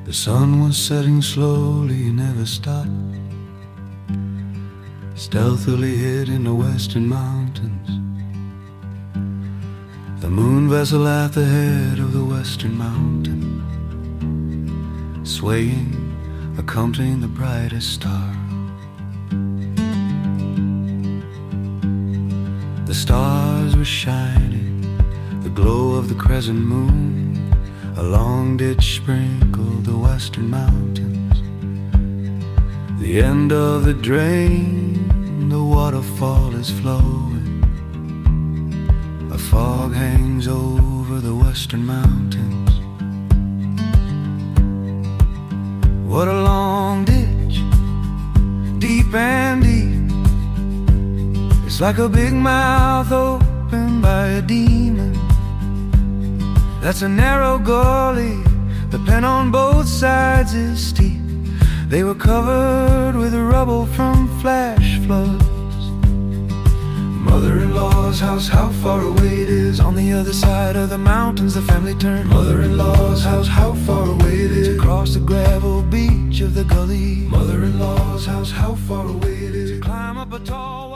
The sun was setting slowly, never stopped, stealthily hid in the western mountains. The moon vessel at the head of the western mountain, swaying, accompanying the brightest star. The stars were shining, the glow of the crescent moon. A long ditch sprinkled the western mountains. The end of the drain, the waterfall is flowing. A fog hangs over the western mountains. What a long ditch, deep and deep. It's like a big mouth opened by a demon. That's a narrow gully, the pen on both sides is steep. They were covered with rubble from flash floods. Mother-in-law's house, how far away it is. On the other side of the mountains the family turned. Mother-in-law's house, how far away it is. To cross the gravel beach of the gully. Mother-in-law's house, how far away it is. To climb up a tall